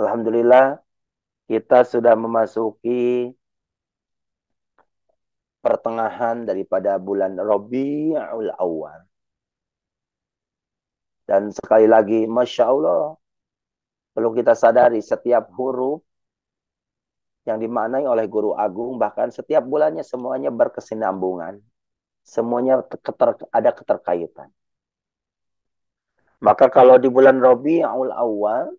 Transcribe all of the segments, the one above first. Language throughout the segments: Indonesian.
Alhamdulillah kita sudah memasuki pertengahan daripada bulan Rabiul Awal. Dan sekali lagi, Masya Allah, perlu kita sadari setiap huruf yang dimaknai oleh Guru Agung, bahkan setiap bulannya semuanya berkesinambungan. Semuanya ada keterkaitan. Maka kalau di bulan Rabiul Awal,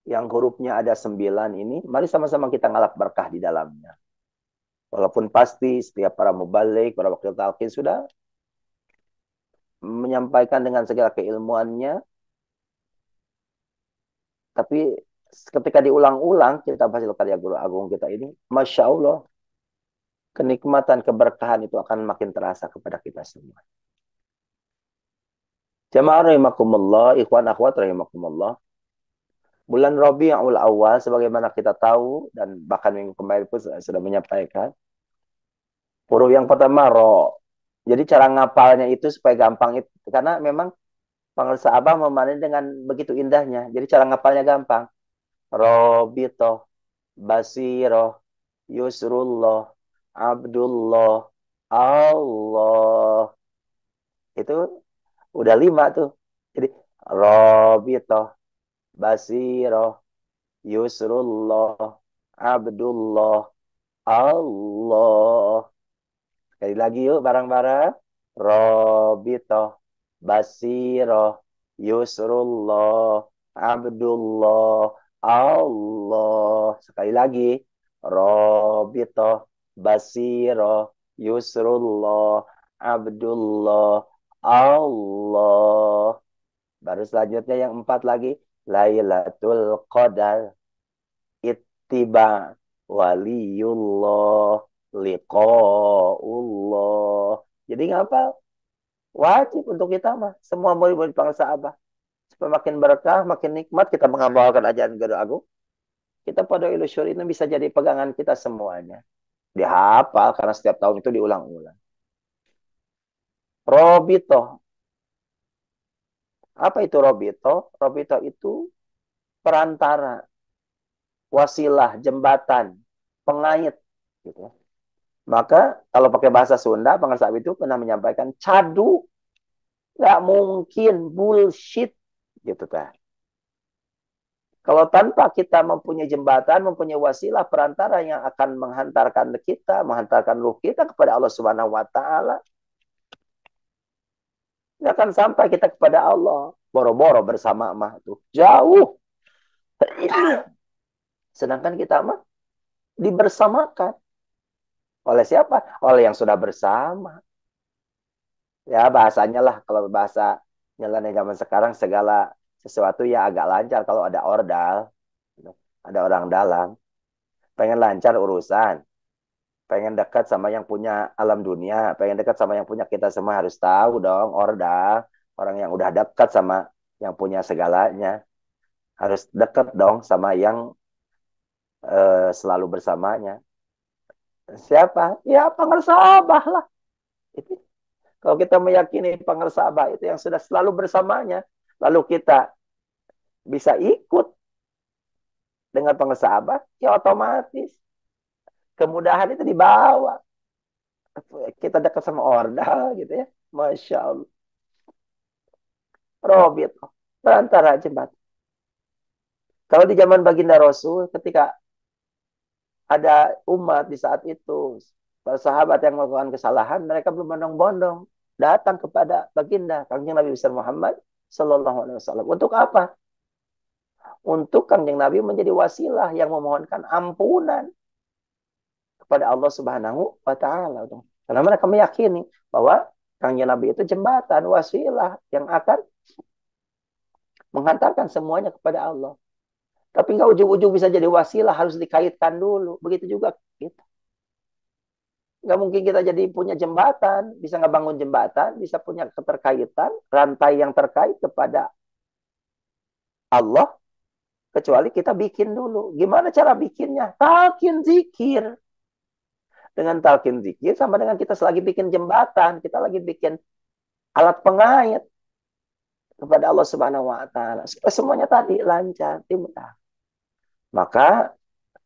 yang hurufnya ada 9 ini, mari sama-sama kita ngalap berkah di dalamnya. Walaupun pasti setiap para mubalik, para wakil talqin sudah menyampaikan dengan segala keilmuannya, tapi ketika diulang-ulang kita bahas karya Guru Agung kita ini, Masya Allah, kenikmatan, keberkahan itu akan makin terasa kepada kita semua. Jamaah rahimakumullah, ikhwan akhwat rahimakumullah. Bulan Rabiul Awal sebagaimana kita tahu dan bahkan minggu kemarin pun sudah menyampaikan, huruf yang pertama ro. Jadi cara ngapalnya itu supaya gampang itu karena memang Panggil Abah memahami dengan begitu indahnya. Jadi cara ngapalnya gampang. Robito, Basiro, Yusrullah, Abdullah, Allah. Itu udah 5 tuh. Jadi Robito, Basiro, Yusrullah, Abdullah, Allah. Sekali lagi yuk bareng-bareng. Robito, Basiro, Yusrullah, Abdullah, Allah. Sekali lagi. Robito, Basiro, Yusrullah, Abdullah, Allah. Baru selanjutnya yang 4 lagi. Lailatul Qadar. Ittiba waliyullah liqaullah. Jadi ngapa? Wajib untuk kita mah. Semua murid-murid bangsa Abah. Supaya makin berkah, makin nikmat kita mengamalkan ajaran Guru Agung. Kita pada ilusyur ini bisa jadi pegangan kita semuanya. Dihafal karena setiap tahun itu diulang-ulang. Robito. Apa itu Robito? Robito itu perantara, wasilah, jembatan, pengait. Gitu. Maka kalau pakai bahasa Sunda, Pengasap itu pernah menyampaikan cadu, nggak mungkin bullshit, gitu kan. Kalau tanpa kita mempunyai jembatan, mempunyai wasilah perantara yang akan menghantarkan kita, menghantarkan ruh kita kepada Allah Subhanahu Wa Taala, nggak akan sampai kita kepada Allah. Boro-boro bersama mah tuh jauh. Sedangkan kita mah dibersamakan oleh siapa? Oleh yang sudah bersama. Ya bahasanya lah kalau bahasa nyeleneh zaman sekarang segala sesuatu ya agak lancar kalau ada ordal, ada orang dalam, pengen lancar urusan, pengen dekat sama yang punya alam dunia, pengen dekat sama yang punya kita semua harus tahu dong ordal, orang yang udah dekat sama yang punya segalanya, harus dekat dong sama yang selalu bersamanya. Siapa? Ya pengersabah lah. Itu. Kalau kita meyakini pengersabah itu yang sudah selalu bersamanya, lalu kita bisa ikut dengan pengesabah, ya otomatis kemudahan itu dibawa. Kita dekat sama ordal gitu ya. Masya Allah. Robit. Perantara jembatan. Kalau di zaman baginda Rasul, ketika ada umat di saat itu, para sahabat yang melakukan kesalahan, mereka berbondong-bondong datang kepada baginda, kanjeng Nabi besar Muhammad Sallallahu Alaihi Wasallam. Untuk apa? Untuk kanjeng Nabi menjadi wasilah yang memohonkan ampunan kepada Allah Subhanahu wa taala. Karena mereka meyakini bahwa kanjeng Nabi itu jembatan, wasilah yang akan menghantarkan semuanya kepada Allah. Tapi nggak ujung-ujung bisa jadi wasilah, harus dikaitkan dulu. Begitu juga kita. Nggak mungkin kita jadi punya jembatan, bisa ngebangun jembatan, bisa punya keterkaitan, rantai yang terkait kepada Allah, kecuali kita bikin dulu. Gimana cara bikinnya? Talqin zikir. Dengan talqin zikir sama dengan kita lagi bikin jembatan, kita lagi bikin alat pengait kepada Allah Subhanahu wa taala. Supaya semuanya tadi lancar, dimudahkan. Maka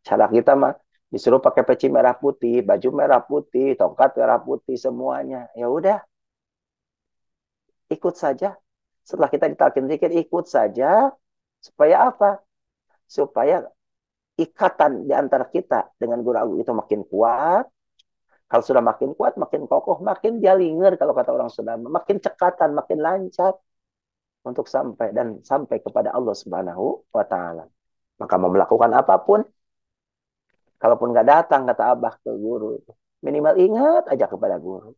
cara kita mah disuruh pakai peci merah putih, baju merah putih, tongkat merah putih semuanya. Ya udah, ikut saja. Setelah kita ditalkin zikir, ikut saja. Supaya apa? Supaya ikatan di antara kita dengan guru agung itu makin kuat. Kalau sudah makin kuat, makin kokoh, makin jalinger kalau kata orang Sunda, makin cekatan, makin lancar untuk sampai kepada Allah Subhanahu wa taala. Maka mau melakukan apapun, kalaupun nggak datang kata Abah ke guru itu, minimal ingat aja kepada guru.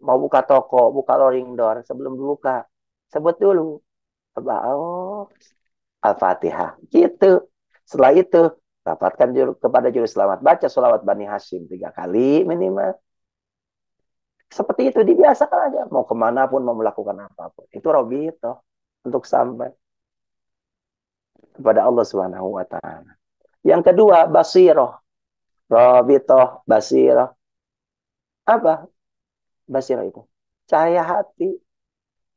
Mau buka toko, buka rolling door, sebelum buka, sebut dulu Abah, oh, Al-Fatihah. Gitu. Setelah itu, dapatkan kepada juru selamat. Baca sholawat Bani Hashim 3 kali minimal. Seperti itu, dibiasakan aja. Mau kemana pun, mau melakukan apapun. Itu Robito. Untuk sampai kepada Allah Subhanahu wa Ta'ala. Yang kedua, Basiroh. Robito, Basiroh. Apa Basiroh itu? Cahaya hati.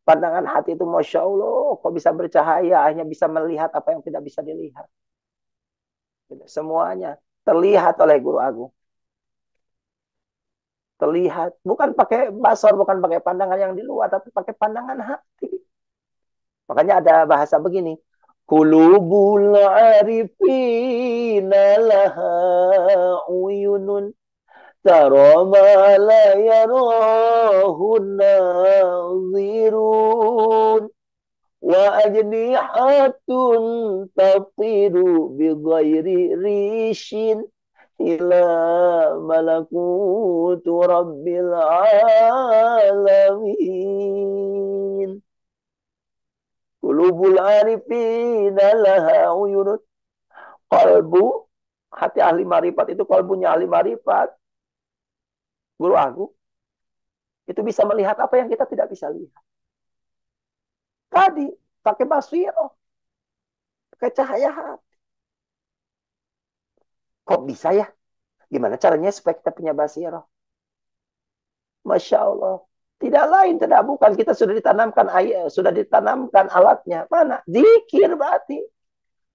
Pandangan hati itu Masya Allah. Kok bisa bercahaya, hanya bisa melihat apa yang tidak bisa dilihat. Semuanya terlihat oleh Guru Agung. Terlihat. Bukan pakai basor, bukan pakai pandangan yang di luar, tapi pakai pandangan hati. Makanya ada bahasa begini. Kulubul arifina laha uyunun tara ma la yarahun nazirun wa ajnihatun tatiru bi ghairi rishin ila malakutu rabbil alamin. Qulubul arifina laha uyunun. Kalbu, hati ahli marifat itu kalbunya ahli marifat. Guru aku itu bisa melihat apa yang kita tidak bisa lihat. Tadi pakai basiro, pakai cahaya hati. Kok bisa ya? Gimana caranya supaya kita punya basiro? Masya Allah. Tidak lain, tidak bukan. Kita sudah ditanamkan ayat, sudah ditanamkan alatnya. Mana? Zikir berarti.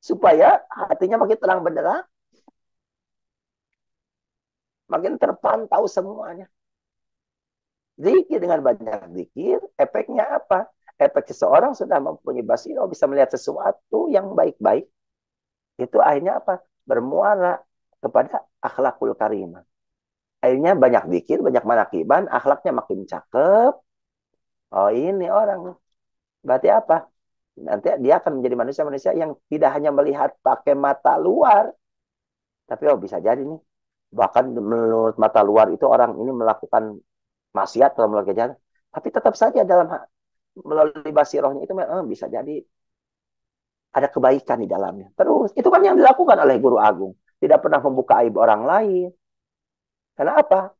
Supaya hatinya makin terang benderang, makin terpantau semuanya. Zikir, dengan banyak zikir, efeknya apa? Efek seseorang sudah mempunyai basiro, bisa melihat sesuatu yang baik-baik. Itu akhirnya apa? Bermuara kepada akhlakul karimah. Akhirnya banyak zikir, banyak manakiban, akhlaknya makin cakep. Oh ini orang. Berarti apa? Nanti dia akan menjadi manusia-manusia yang tidak hanya melihat pakai mata luar. Tapi oh bisa jadi nih. Bahkan menurut mata luar itu orang ini melakukan maksiat kalau melakukan kejahatan. Tapi tetap saja dalam melalui basirohnya itu bisa jadi ada kebaikan di dalamnya. Terus itu kan yang dilakukan oleh Guru Agung. Tidak pernah membuka aib orang lain. Karena apa?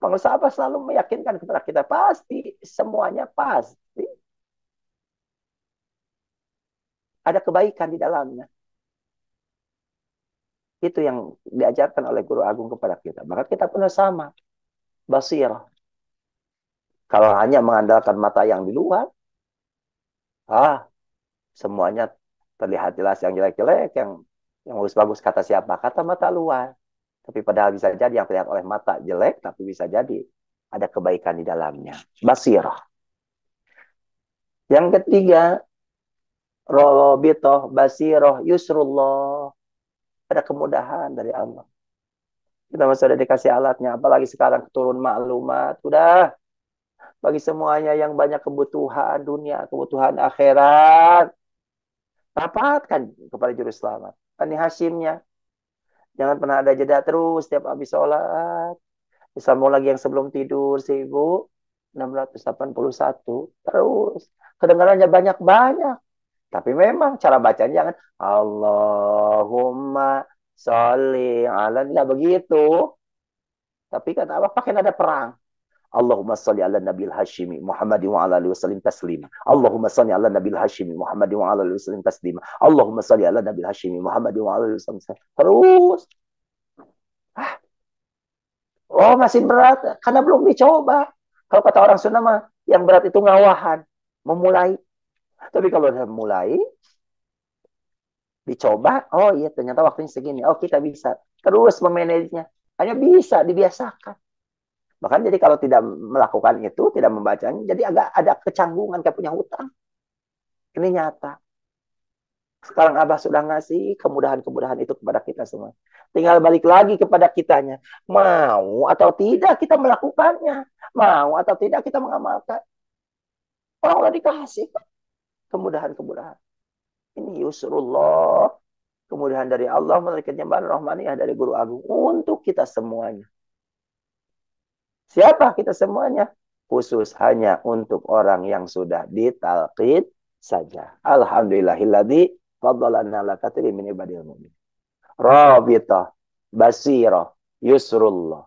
Pengusaha apa selalu meyakinkan kepada kita pasti semuanya pasti ada kebaikan di dalamnya. Itu yang diajarkan oleh Guru Agung kepada kita. Maka kita pun sama. Basirah. Kalau hanya mengandalkan mata yang di luar, semuanya terlihat jelas yang jelek-jelek, yang bagus-bagus kata siapa? Kata mata luar. Tapi padahal bisa jadi yang terlihat oleh mata jelek, tapi bisa jadi ada kebaikan di dalamnya. Basirah. Yang ketiga, Robitoh, Basiroh, Yusrullah. Ada kemudahan dari Allah. Kita masih sudah dikasih alatnya. Apalagi sekarang turun maklumat. Udah. Bagi semuanya yang banyak kebutuhan dunia, kebutuhan akhirat. Dapatkan kepada juru selamat. Bani Hashimnya. Jangan pernah ada jeda terus setiap habis sholat. Misal mau lagi yang sebelum tidur 1681. Terus. Kedengarannya banyak-banyak. Tapi memang cara bacanya jangan Allahumma sholli ala, nggak begitu. Tapi kata apa? Pakai nada perang. Allahumma sholli ala nabil hashimi Muhammad wa ala alihi wasallim taslima. Allahumma sholli ala nabil hashimi Muhammad wa ala alihi wasallim taslima. Allahumma sholli ala nabil hashimi Muhammad wa ala alihi wasallim. Terus. Oh, masih berat karena belum dicoba. Kalau kata orang Sunda mah yang berat itu ngawahan, memulai. Tapi kalau sudah mulai, Dicoba, oh iya ternyata waktunya segini. Oh kita bisa. Terus memanajenya. Hanya bisa, dibiasakan. Bahkan jadi kalau tidak melakukan itu, tidak membacanya, jadi agak ada kecanggungan, kayak punya hutang. Ini nyata. Sekarang Abah sudah ngasih kemudahan-kemudahan itu kepada kita semua. Tinggal balik lagi kepada kitanya. Mau atau tidak kita melakukannya. Mau atau tidak kita mengamalkan. Orang udah dikasih kemudahan-kemudahan. Ini yusrullah. Kemudahan dari Allah melalui kenyamanan rahmaniyah dari Guru Agung. Untuk kita semuanya. Siapa kita semuanya? Khusus hanya untuk orang yang sudah ditalqin saja. Alhamdulillahilladzi faddalana ala katsirin min ibadil mu'min. Rabitah, basirah, yusrullah.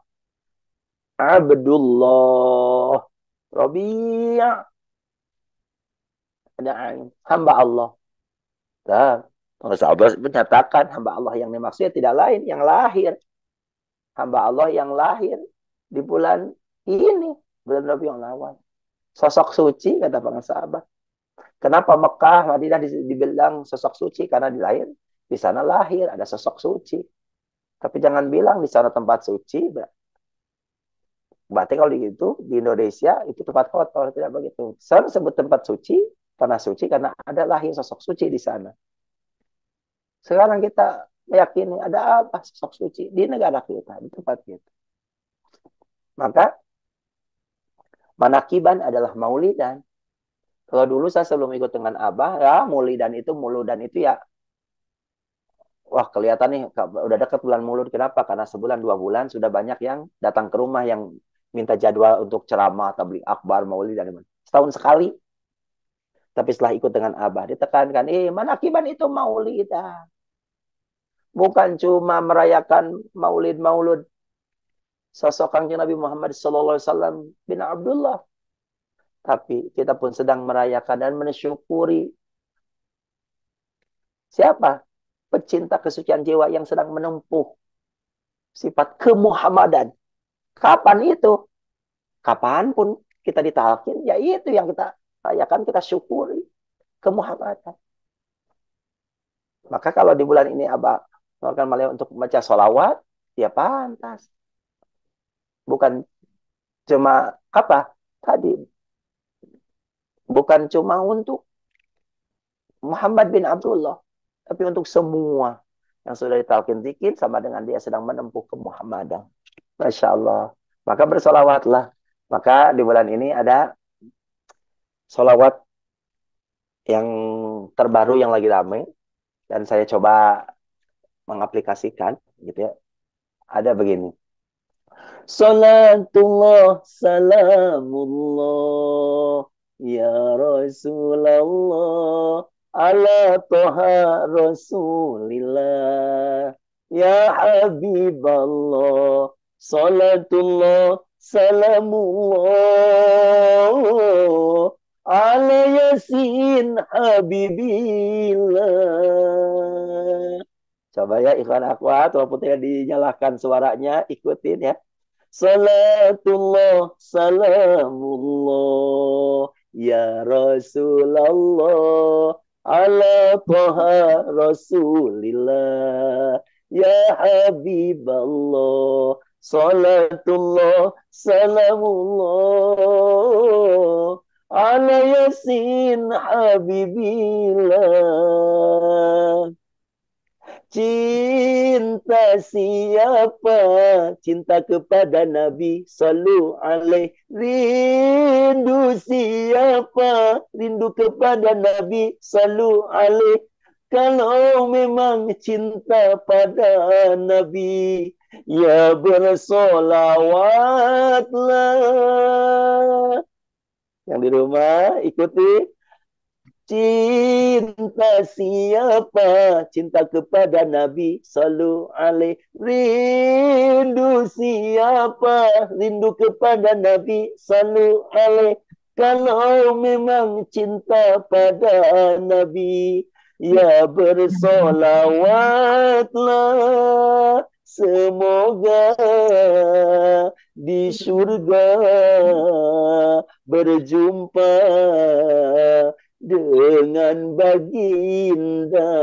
Abdullah, Rabi' ada ain. Hamba Allah. Dan sahabat menyatakan hamba Allah yang dimaksudnya tidak lain, yang lahir. Hamba Allah yang lahir di bulan ini, bulan Rabiul Awal. Sosok suci kata para sahabat. Kenapa Mekah, Madinah dibilang sosok suci? Karena di lahir, di sana lahir ada sosok suci. Tapi jangan bilang di sana tempat suci. Berarti kalau gitu di Indonesia itu tempat kotor, tidak begitu. Saya sebut tempat suci, tanah suci karena ada lahir sosok suci di sana. Sekarang kita meyakini ada apa sosok suci di negara kita, di tempat kita. Maka manakiban adalah maulidan. Kalau dulu saya sebelum ikut dengan Abah, ya muludan itu ya, wah kelihatan nih udah dekat bulan Maulud. Kenapa? Karena sebulan 2 bulan sudah banyak yang datang ke rumah yang minta jadwal untuk ceramah, tabligh akbar, maulid dan setahun sekali. Tapi setelah ikut dengan Abah ditekankan, manakiban itu maulidan. Bukan cuma merayakan maulid-maulud sosok Kanjeng Nabi Muhammad SAW bin Abdullah. Tapi kita pun sedang merayakan dan mensyukuri siapa? Pecinta kesucian jiwa yang sedang menempuh sifat kemuhammadan. Kapan itu? Kapanpun kita ditalkin, ya itu yang kita rayakan, kita syukuri kemuhammadan. Maka kalau di bulan ini Abah mengeluarkan malam untuk membaca sholawat, ya pantas. Bukan cuma apa? Tadi bukan cuma untuk Muhammad bin Abdullah, tapi untuk semua yang sudah ditalkin zikir sama dengan dia sedang menempuh ke Muhammadan. Masya Allah. Maka bersolawatlah. Maka di bulan ini ada solawat yang terbaru yang lagi ramai dan saya coba mengaplikasikan gitu ya. Ada begini. Salatullah salamullah ya Rasulullah ala toha Rasulillah ya Habiballah salatullah salamullah ala Yasin Habibillah. Coba ya ikhwan akhwat walaupun tidak dinyalakan suaranya ikutin ya. Salatullah salamullah ya Rasulullah ala toha Rasulillah ya Habiballah salatullah salamullah ala Yasin Habibillah. Cinta siapa? Cinta kepada Nabi Sallu alaih. Rindu siapa? Rindu kepada Nabi Sallu alaih. Kalau memang cinta pada Nabi, ya bersolawatlah. Yang di rumah ikuti. Cinta siapa? Cinta kepada Nabi Sallu alaih. Rindu siapa? Rindu kepada Nabi Sallu alaih. Kalau memang cinta pada Nabi, ya bersolawatlah. Semoga di surga berjumpa dengan baginda.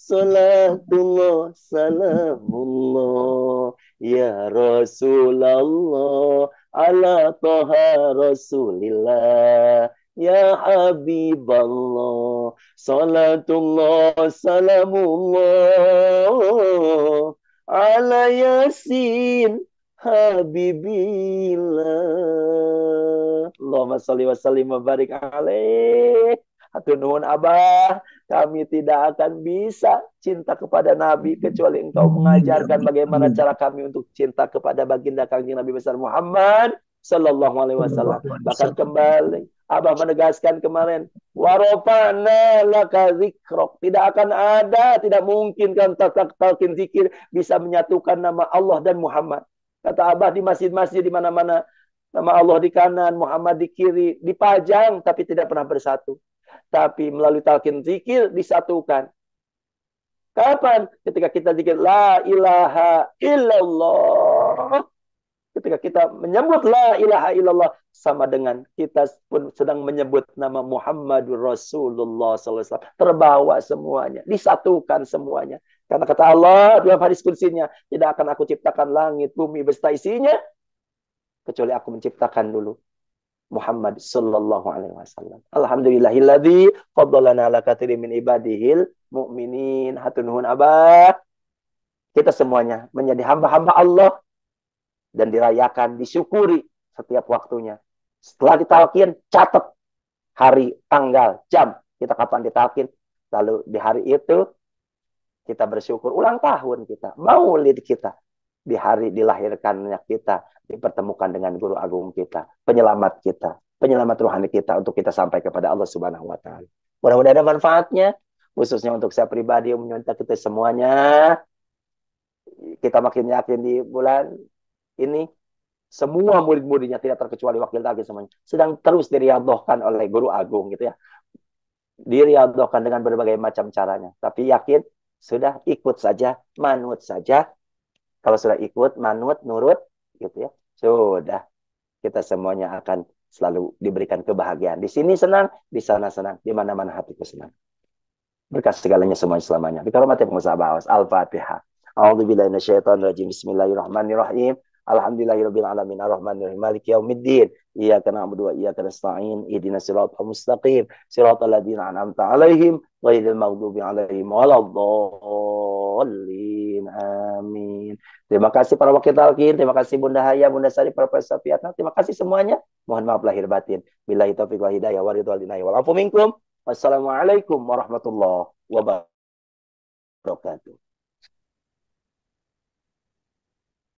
Salatullah, salamullah, ya Rasulullah, ala toha Rasulillah, ya Habiballah. Salatullah, salamullah, ala Yasin, Habibillah. Allahumma salli wa sallim wa barik alaih. Hatur nuhun Abah, kami tidak akan bisa cinta kepada Nabi kecuali engkau Amin ya mengajarkan Allah. bagaimana Amin. cara kami untuk cinta kepada baginda kanjeng Nabi besar Muhammad Sallallahu Alaihi Wasallam. Sallallahu alaihi Bahkan wasallam. kembali Abah menegaskan kemarin, warofana laka zikrok. Tidak akan ada, tidak mungkin kan talqin zikir bisa menyatukan nama Allah dan Muhammad. Kata Abah di masjid-masjid di mana-mana, nama Allah di kanan, Muhammad di kiri, dipajang tapi tidak pernah bersatu. Tapi melalui talqin zikir disatukan. Kapan? Ketika kita zikir la ilaha illallah. Ketika kita menyebut la ilaha illallah, sama dengan kita pun sedang menyebut nama Muhammadur Rasulullah SAW. Terbawa semuanya, disatukan semuanya. Karena kata Allah dalam hadis kursinya, tidak akan aku ciptakan langit, bumi, beserta isinya, kecuali aku menciptakan dulu Muhammad sallallahu alaihi wasallam. Alhamdulillahilladzi faddalana ala katsirin min ibadihil mu'minin. Hatur nuhun Abah. Kita semuanya menjadi hamba-hamba Allah dan dirayakan, disyukuri setiap waktunya. Setelah ditalkin, catat hari, tanggal, jam kita kapan ditalkin. Lalu di hari itu kita bersyukur ulang tahun kita, maulid kita. Di hari dilahirkannya kita, dipertemukan dengan guru agung kita, penyelamat kita, penyelamat rohani kita untuk kita sampai kepada Allah Subhanahu wa taala. Mudah-mudahan ada manfaatnya, khususnya untuk saya pribadi yang menyontek kita semuanya. Kita makin yakin di bulan ini semua murid-muridnya tidak terkecuali wakil lagi semuanya sedang terus diriadohkan oleh guru agung gitu ya. Diriadohkan dengan berbagai macam caranya. Tapi yakin sudah ikut saja, manut saja. Kalau sudah ikut, manut, nurut gitu ya. Sudah kita semuanya akan selalu diberikan kebahagiaan. Di sini senang, di sana senang, di mana-mana hatiku senang. Berkah segalanya semuanya selamanya. Dikarenakan pengusaha bawas. Al-Fatihah. A'udzubillahi minasyaitonirrajim. Bismillahirrahmanirrahim. Alhamdulillahirabbil alamin arrahmanirrahim maliki yaumiddin. Iyyaka na'budu wa iyyaka nasta'in. Ihdinas siratal mustaqim. Siratal ladzina an'amta 'alaihim ghairil maghdubi 'alaihim waladdallin. Amin. Terima kasih para wakil talqin, terima kasih Bunda Haya, Bunda Sari, para peserta. Terima kasih semuanya. Mohon maaf lahir batin. Billahi taufiq wal hidayah wa ridwal inahi wal afu minkum. Wassalamualaikum warahmatullahi wabarakatuh.